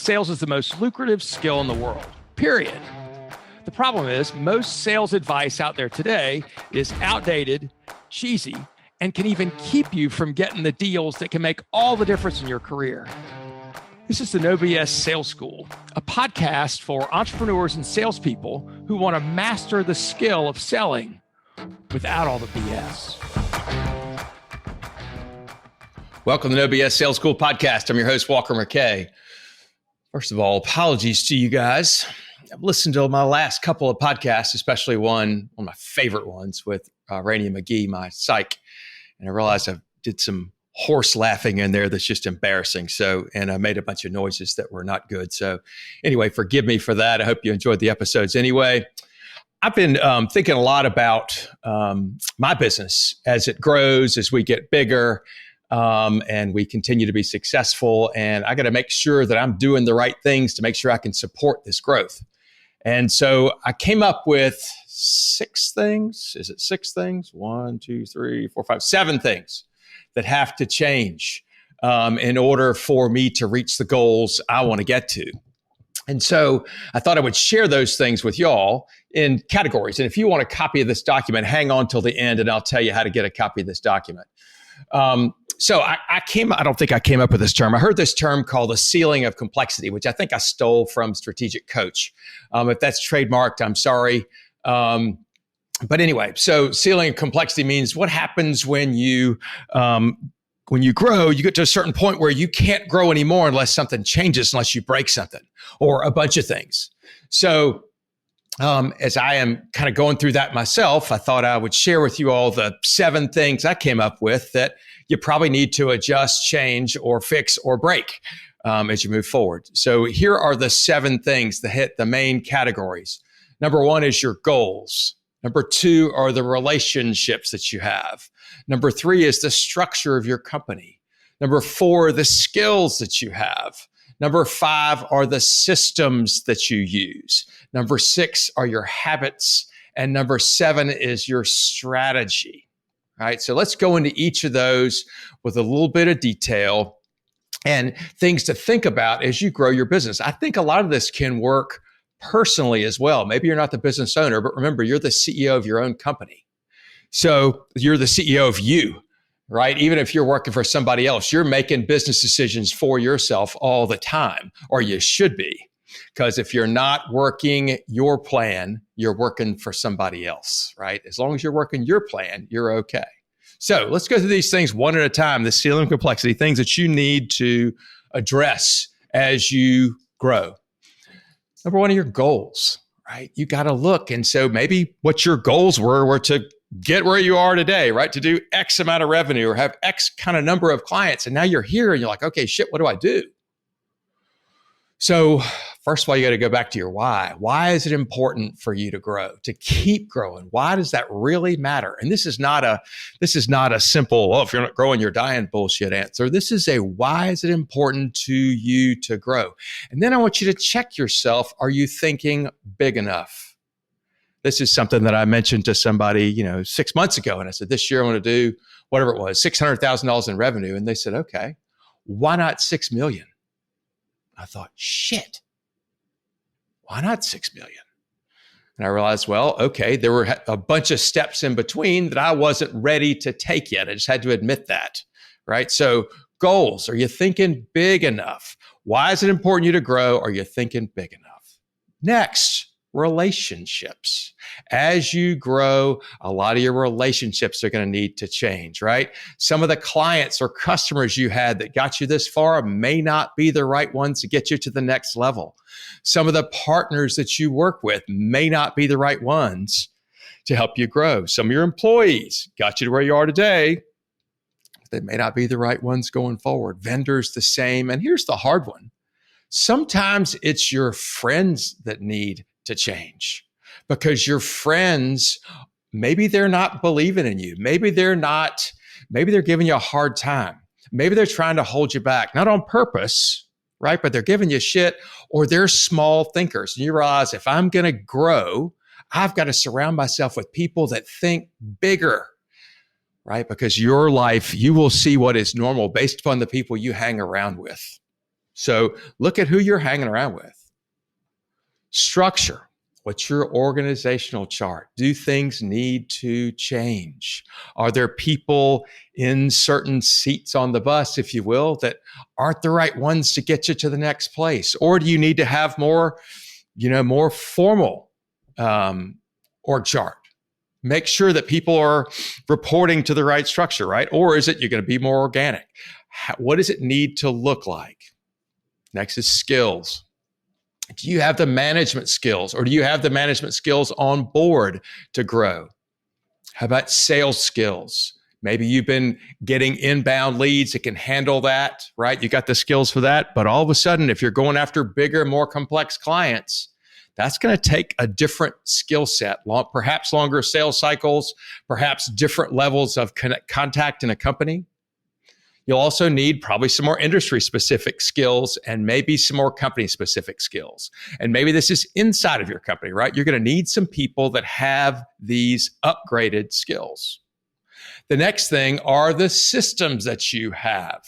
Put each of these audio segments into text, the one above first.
sales is the most lucrative skill in the world, period. The problem is most sales advice out there today is outdated, cheesy, and can even keep you from getting the deals that can make all the difference in your career. This is the No BS Sales School, a podcast for entrepreneurs and salespeople who want to master the skill of selling without all the BS. Welcome to the No BS Sales School podcast. I'm your host, Walker McKay. First of all, apologies to you guys. I've listened to my last couple of podcasts, especially one of my favorite ones with Rainey McGee, my psych. And I realized I did some horse laughing in there that's just embarrassing. And I made a bunch of noises that were not good. So anyway, forgive me for that. I hope you enjoyed the episodes anyway. I've been thinking a lot about my business as it grows, as we get bigger, and we continue to be successful. And I got to make sure that I'm doing the right things to make sure I can support this growth. And so I came up with 6 things. Is it 6 things? 1, 2, 3, 4, 5, 7 things that have to change in order for me to reach the goals I want to get to. And so I thought I would share those things with y'all in categories. And if you want a copy of this document, hang on till the end and I'll tell you how to get a copy of this document. So I don't think I came up with this term. I heard this term called the ceiling of complexity, which I think I stole from Strategic Coach. If that's trademarked, I'm sorry. But anyway, so ceiling of complexity means what happens when you grow, you get to a certain point where you can't grow anymore unless something changes, unless you break something or a bunch of things. So as I am kind of going through that myself, I thought I would share with you all the 7 things I came up with that you probably need to adjust, change, or fix, or break as you move forward. So here are the 7 things that hit the main categories. Number 1 is your goals. Number 2 are the relationships that you have. Number 3 is the structure of your company. Number 4, the skills that you have. Number 5 are the systems that you use. Number 6 are your habits. And number 7 is your strategy. All right, so let's go into each of those with a little bit of detail and things to think about as you grow your business. I think a lot of this can work personally as well. Maybe you're not the business owner, but remember, you're the CEO of your own company. So you're the CEO of you, right? Even if you're working for somebody else, you're making business decisions for yourself all the time, or you should be. Because if you're not working your plan, you're working for somebody else, right? As long as you're working your plan, you're okay. So let's go through these things one at a time, the ceiling of complexity, things that you need to address as you grow. Number 1 are your goals, right? You got to look. And so maybe what your goals were to get where you are today, right? To do X amount of revenue or have X kind of number of clients. And now you're here and you're like, okay, shit, what do I do? So first of all, you got to go back to your why. Why is it important for you to grow, to keep growing? Why does that really matter? And this is not a simple, if you're not growing, you're dying bullshit answer. This is a why is it important to you to grow? And then I want you to check yourself. Are you thinking big enough? This is something that I mentioned to somebody, 6 months ago. And I said, this year I want to do whatever it was, $600,000 in revenue. And they said, okay, why not 6 million? I thought, shit, why not 6 million? And I realized, well, okay, there were a bunch of steps in between that I wasn't ready to take yet. I just had to admit that, right? So goals, are you thinking big enough? Why is it important you to grow? Are you thinking big enough? Next, relationships. As you grow, a lot of your relationships are going to need to change, right? Some of the clients or customers you had that got you this far may not be the right ones to get you to the next level. Some of the partners that you work with may not be the right ones to help you grow. Some of your employees got you to where you are today. They may not be the right ones going forward. Vendors, the same. And here's the hard one. Sometimes it's your friends that need to change because your friends, maybe they're not believing in you. Maybe they're giving you a hard time. Maybe they're trying to hold you back, not on purpose, right? But they're giving you shit, or they're small thinkers. And you realize if I'm going to grow, I've got to surround myself with people that think bigger, right? Because your life, you will see what is normal based upon the people you hang around with. So look at who you're hanging around with. Structure. What's your organizational chart? Do things need to change? Are there people in certain seats on the bus, if you will, that aren't the right ones to get you to the next place? Or do you need to have more formal org chart? Make sure that people are reporting to the right structure, right? Or is it you're going to be more organic? What does it need to look like? Next is skills. Do you have the management skills, or do you have the management skills on board to grow? How about sales skills? Maybe you've been getting inbound leads that can handle that, right? You got the skills for that. But all of a sudden, if you're going after bigger, more complex clients, that's going to take a different skill set, perhaps longer sales cycles, perhaps different levels of contact in a company. You'll also need probably some more industry-specific skills and maybe some more company-specific skills. And maybe this is inside of your company, right? You're going to need some people that have these upgraded skills. The next thing are the systems that you have.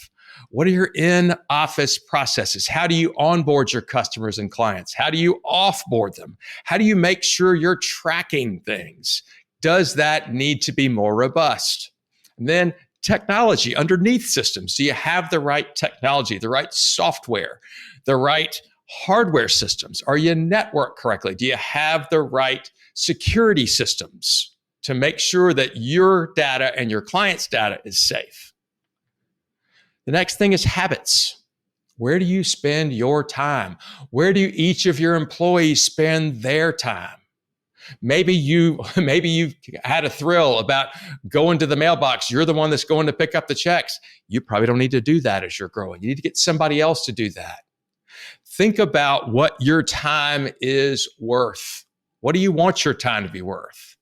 What are your in-office processes? How do you onboard your customers and clients? How do you offboard them? How do you make sure you're tracking things? Does that need to be more robust? And then technology underneath systems. Do you have the right technology, the right software, the right hardware systems? Are you networked correctly? Do you have the right security systems to make sure that your data and your client's data is safe? The next thing is habits. Where do you spend your time? Where do each of your employees spend their time? Maybe you've had a thrill about going to the mailbox. You're the one that's going to pick up the checks. You probably don't need to do that as you're growing. You need to get somebody else to do that. Think about what your time is worth. What do you want your time to be worth?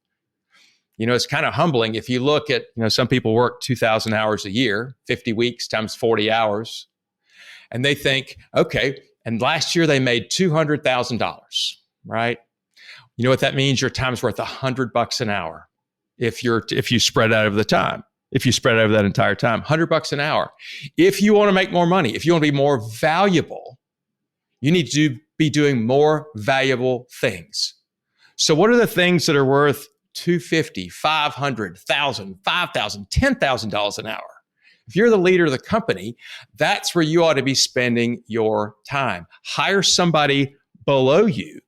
It's kind of humbling if you look at, some people work 2,000 hours a year, 50 weeks times 40 hours. And they think, okay, and last year they made $200,000, right? You know what that means? Your time's worth $100 an hour. If you spread out over the time, if you spread over that entire time, $100 an hour. If you want to make more money, if you want to be more valuable, you need to be doing more valuable things. So what are the things that are worth $250, $500, $1,000, $5,000, $10,000 an hour? If you're the leader of the company, that's where you ought to be spending your time. Hire somebody below you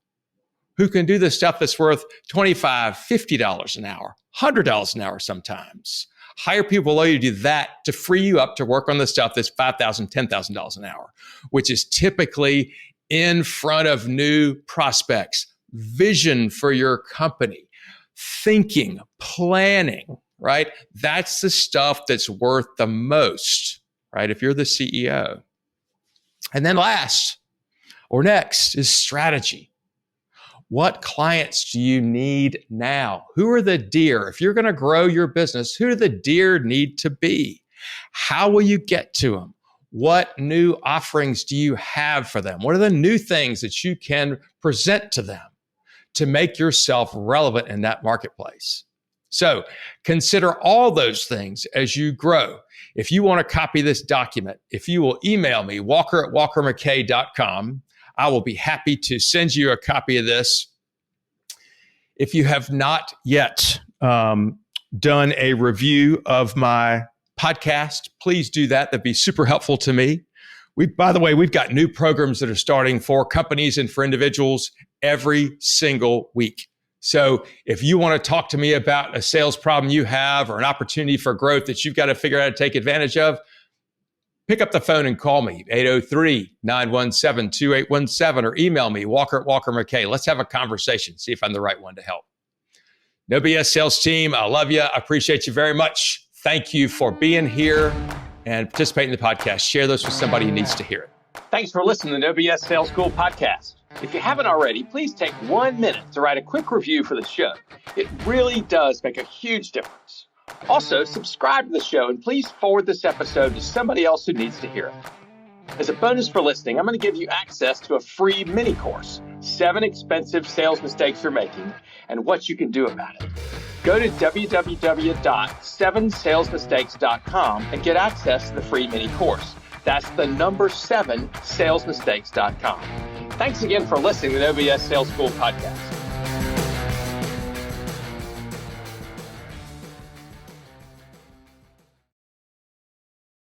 who can do the stuff that's worth $25, $50 an hour, $100 an hour sometimes. Hire people below you to do that to free you up to work on the stuff that's $5,000, $10,000 an hour, which is typically in front of new prospects, vision for your company, thinking, planning, right? That's the stuff that's worth the most, right? If you're the CEO. And then next is strategy. What clients do you need now? Who are the deer? If you're going to grow your business, who do the deer need to be? How will you get to them? What new offerings do you have for them? What are the new things that you can present to them to make yourself relevant in that marketplace? So consider all those things as you grow. If you want to copy this document, if you will email me, walker@walkermckay.com, I will be happy to send you a copy of this. If you have not yet done a review of my podcast, please do that. That'd be super helpful to me. By the way, we've got new programs that are starting for companies and for individuals every single week. So if you want to talk to me about a sales problem you have or an opportunity for growth that you've got to figure out how to take advantage of, pick up the phone and call me, 803-917-2817, or email me, walker@walkermckay. Let's have a conversation, see if I'm the right one to help. No BS Sales Team, I love you. I appreciate you very much. Thank you for being here and participating in the podcast. Share those with somebody who needs to hear it. Thanks for listening to the No BS Sales School podcast. If you haven't already, please take 1 minute to write a quick review for the show. It really does make a huge difference. Also, subscribe to the show and please forward this episode to somebody else who needs to hear it. As a bonus for listening, I'm going to give you access to a free mini course, 7 expensive sales mistakes you're making and what you can do about it. Go to www.7salesmistakes.com and get access to the free mini course. That's the number 7, salesmistakes.com. Thanks again for listening to the OBS Sales School podcast.